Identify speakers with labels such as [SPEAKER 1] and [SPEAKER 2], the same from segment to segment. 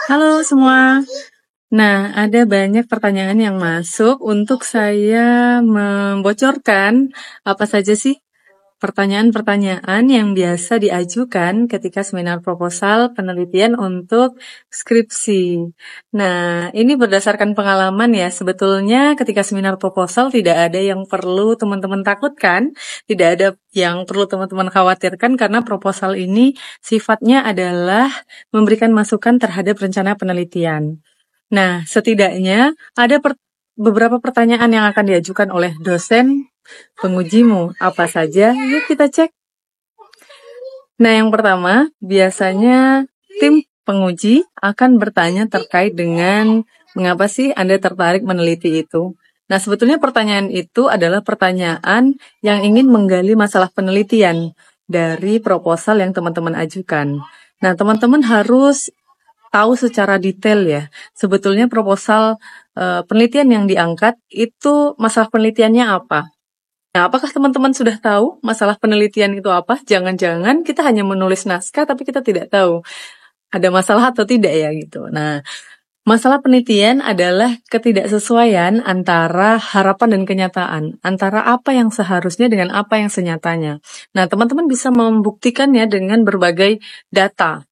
[SPEAKER 1] Halo semua. Nah, ada banyak pertanyaan yang masuk untuk saya membocorkan apa saja sih pertanyaan-pertanyaan yang biasa diajukan ketika seminar proposal penelitian untuk skripsi. Nah, ini berdasarkan pengalaman ya, sebetulnya ketika seminar proposal tidak ada yang perlu teman-teman takutkan, tidak ada yang perlu teman-teman khawatirkan karena proposal ini sifatnya adalah memberikan masukan terhadap rencana penelitian. Nah, setidaknya ada beberapa pertanyaan yang akan diajukan oleh dosen pengujimu. Apa saja? Yuk kita cek. Nah, yang pertama, biasanya tim penguji akan bertanya terkait dengan mengapa sih Anda tertarik meneliti itu. Nah, sebetulnya pertanyaan itu adalah pertanyaan yang ingin menggali masalah penelitian dari proposal yang teman-teman ajukan. Nah, teman-teman harus tahu secara detail ya, sebetulnya proposal penelitian yang diangkat itu masalah penelitiannya apa. Nah, apakah teman-teman sudah tahu masalah penelitian itu apa? Jangan-jangan kita hanya menulis naskah tapi kita tidak tahu ada masalah atau tidak ya gitu. Nah, masalah penelitian adalah ketidaksesuaian antara harapan dan kenyataan, antara apa yang seharusnya dengan apa yang senyatanya. Nah, teman-teman bisa membuktikannya dengan berbagai data.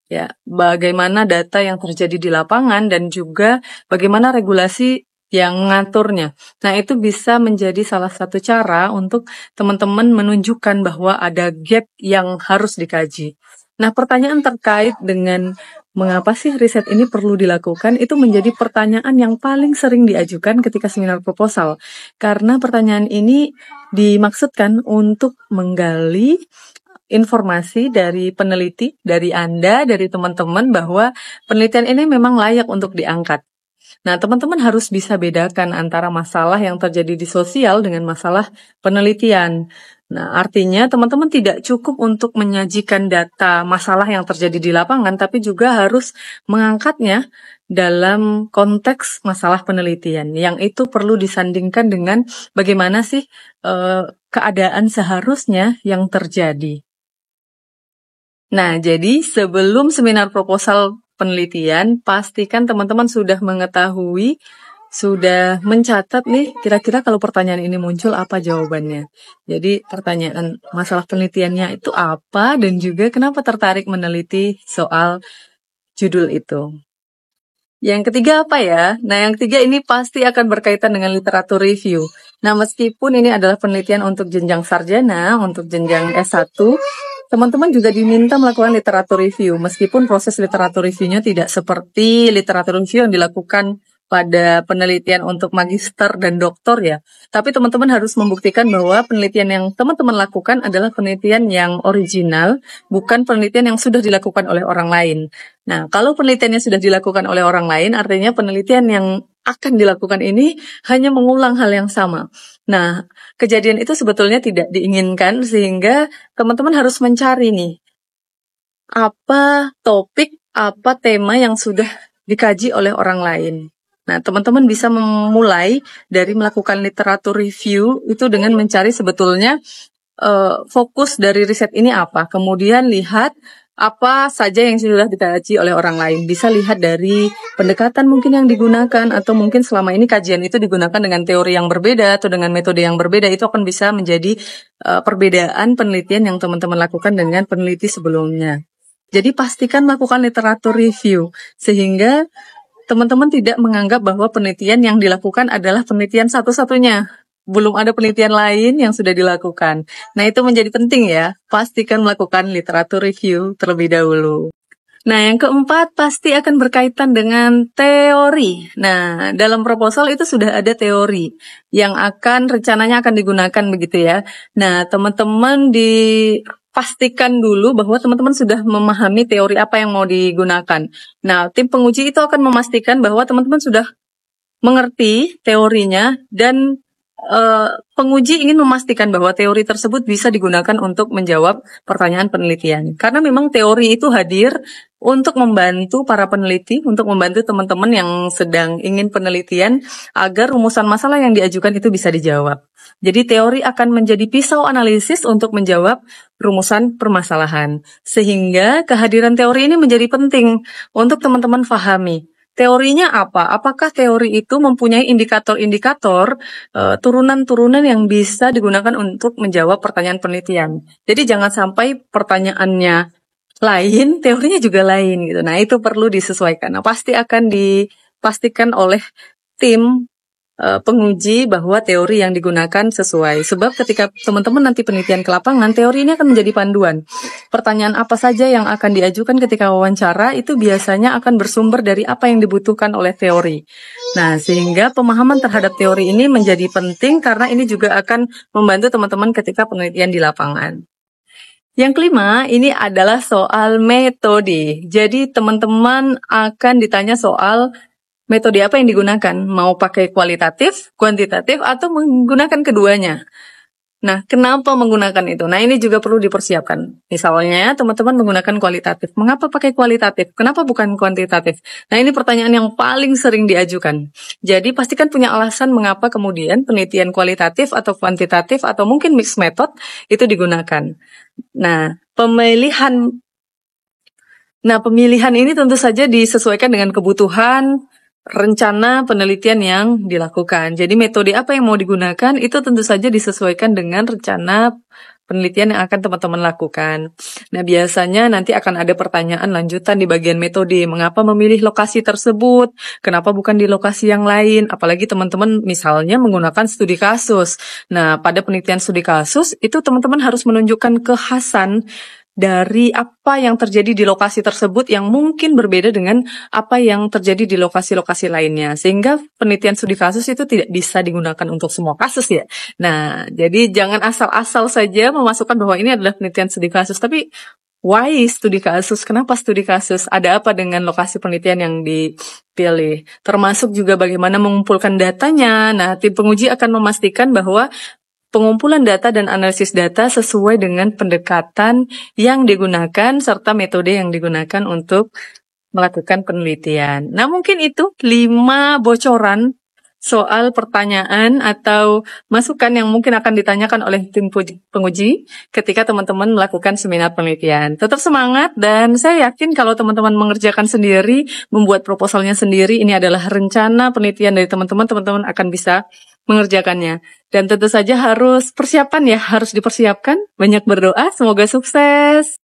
[SPEAKER 1] Ya, bagaimana data yang terjadi di lapangan dan juga bagaimana regulasi yang mengaturnya. Nah, itu bisa menjadi salah satu cara untuk teman-teman menunjukkan bahwa ada gap yang harus dikaji. Nah, pertanyaan terkait dengan mengapa sih riset ini perlu dilakukan itu menjadi pertanyaan yang paling sering diajukan ketika seminar proposal. Karena pertanyaan ini dimaksudkan untuk menggali informasi dari peneliti, dari Anda, dari teman-teman bahwa penelitian ini memang layak untuk diangkat. Nah, teman-teman harus bisa bedakan antara masalah yang terjadi di sosial dengan masalah penelitian. Nah, artinya teman-teman tidak cukup untuk menyajikan data masalah yang terjadi di lapangan, tapi juga harus mengangkatnya dalam konteks masalah penelitian. Yang itu perlu disandingkan dengan bagaimana sih keadaan seharusnya yang terjadi. Nah, jadi sebelum seminar proposal penelitian, pastikan teman-teman sudah mengetahui, sudah mencatat nih, kira-kira kalau pertanyaan ini muncul apa jawabannya. Jadi pertanyaan masalah penelitiannya itu apa dan juga kenapa tertarik meneliti soal judul itu. Yang ketiga apa ya? Nah, yang ketiga ini pasti akan berkaitan dengan literatur review. Nah, meskipun ini adalah penelitian untuk jenjang sarjana, untuk jenjang S1, teman-teman juga diminta melakukan literatur review, meskipun proses literatur review-nya tidak seperti literatur review yang dilakukan pada penelitian untuk magister dan doktor ya. Tapi teman-teman harus membuktikan bahwa penelitian yang teman-teman lakukan adalah penelitian yang original, bukan penelitian yang sudah dilakukan oleh orang lain. Nah, kalau penelitiannya sudah dilakukan oleh orang lain, artinya penelitian yang akan dilakukan ini hanya mengulang hal yang sama. Nah, kejadian itu sebetulnya tidak diinginkan sehingga teman-teman harus mencari nih, apa topik, apa tema yang sudah dikaji oleh orang lain. Nah, teman-teman bisa memulai dari melakukan literatur review itu dengan mencari sebetulnya fokus dari riset ini apa. Kemudian lihat apa saja yang sudah dikaji oleh orang lain. Bisa lihat dari pendekatan mungkin yang digunakan atau mungkin selama ini kajian itu digunakan dengan teori yang berbeda atau dengan metode yang berbeda. Itu akan bisa menjadi perbedaan penelitian yang teman-teman lakukan dengan peneliti sebelumnya. Jadi pastikan melakukan literatur review sehingga teman-teman tidak menganggap bahwa penelitian yang dilakukan adalah penelitian satu-satunya. Belum ada penelitian lain yang sudah dilakukan. Nah, itu menjadi penting ya. Pastikan melakukan literatur review terlebih dahulu. Nah, yang keempat pasti akan berkaitan dengan teori. Nah, dalam proposal itu sudah ada teori yang rencananya akan digunakan begitu ya. Nah, teman-teman pastikan dulu bahwa teman-teman sudah memahami teori apa yang mau digunakan. Nah, tim penguji itu akan memastikan bahwa teman-teman sudah mengerti teorinya dan penguji ingin memastikan bahwa teori tersebut bisa digunakan untuk menjawab pertanyaan penelitian. Karena memang teori itu hadir untuk membantu para peneliti, untuk membantu teman-teman yang sedang ingin penelitian agar rumusan masalah yang diajukan itu bisa dijawab. Jadi teori akan menjadi pisau analisis untuk menjawab rumusan permasalahan. Sehingga kehadiran teori ini menjadi penting untuk teman-teman pahami. Teorinya apa? Apakah teori itu mempunyai indikator-indikator turunan-turunan yang bisa digunakan untuk menjawab pertanyaan penelitian. Jadi jangan sampai pertanyaannya lain, teorinya juga lain gitu. Nah, itu perlu disesuaikan. Nah, pasti akan dipastikan oleh tim penguji bahwa teori yang digunakan sesuai. Sebab ketika teman-teman nanti penelitian ke lapangan, teori ini akan menjadi panduan. Pertanyaan apa saja yang akan diajukan ketika wawancara itu biasanya akan bersumber dari apa yang dibutuhkan oleh teori. Nah, sehingga pemahaman terhadap teori ini menjadi penting karena ini juga akan membantu teman-teman ketika penelitian di lapangan. Yang kelima, ini adalah soal metode. Jadi teman-teman akan ditanya soal metode apa yang digunakan? Mau pakai kualitatif, kuantitatif, atau menggunakan keduanya? Nah, kenapa menggunakan itu? Nah, ini juga perlu dipersiapkan. Misalnya, teman-teman menggunakan kualitatif. Mengapa pakai kualitatif? Kenapa bukan kuantitatif? Nah, ini pertanyaan yang paling sering diajukan. Jadi, pastikan punya alasan mengapa kemudian penelitian kualitatif atau kuantitatif atau mungkin mixed method itu digunakan. Nah, pemilihan ini tentu saja disesuaikan dengan kebutuhan rencana penelitian yang dilakukan. Jadi metode apa yang mau digunakan itu tentu saja disesuaikan dengan rencana penelitian yang akan teman-teman lakukan. Nah, biasanya nanti akan ada pertanyaan lanjutan di bagian metode. Mengapa memilih lokasi tersebut? Kenapa bukan di lokasi yang lain? Apalagi teman-teman misalnya menggunakan studi kasus. Nah, pada penelitian studi kasus, itu teman-teman harus menunjukkan kekhasan dari apa yang terjadi di lokasi tersebut yang mungkin berbeda dengan apa yang terjadi di lokasi-lokasi lainnya. Sehingga penelitian studi kasus itu tidak bisa digunakan untuk semua kasus ya. Nah, jadi jangan asal-asal saja memasukkan bahwa ini adalah penelitian studi kasus. Tapi why studi kasus? Kenapa studi kasus? Ada apa dengan lokasi penelitian yang dipilih? Termasuk juga bagaimana mengumpulkan datanya. Nah, tim penguji akan memastikan bahwa pengumpulan data dan analisis data sesuai dengan pendekatan yang digunakan serta metode yang digunakan untuk melakukan penelitian. Nah, mungkin itu 5 bocoran soal pertanyaan atau masukan yang mungkin akan ditanyakan oleh tim penguji ketika teman-teman melakukan seminar penelitian. Tetap semangat dan saya yakin kalau teman-teman mengerjakan sendiri, membuat proposalnya sendiri, ini adalah rencana penelitian dari teman-teman, teman-teman akan bisa mengerjakannya. Dan tentu saja harus persiapan ya, harus dipersiapkan. Banyak berdoa, semoga sukses.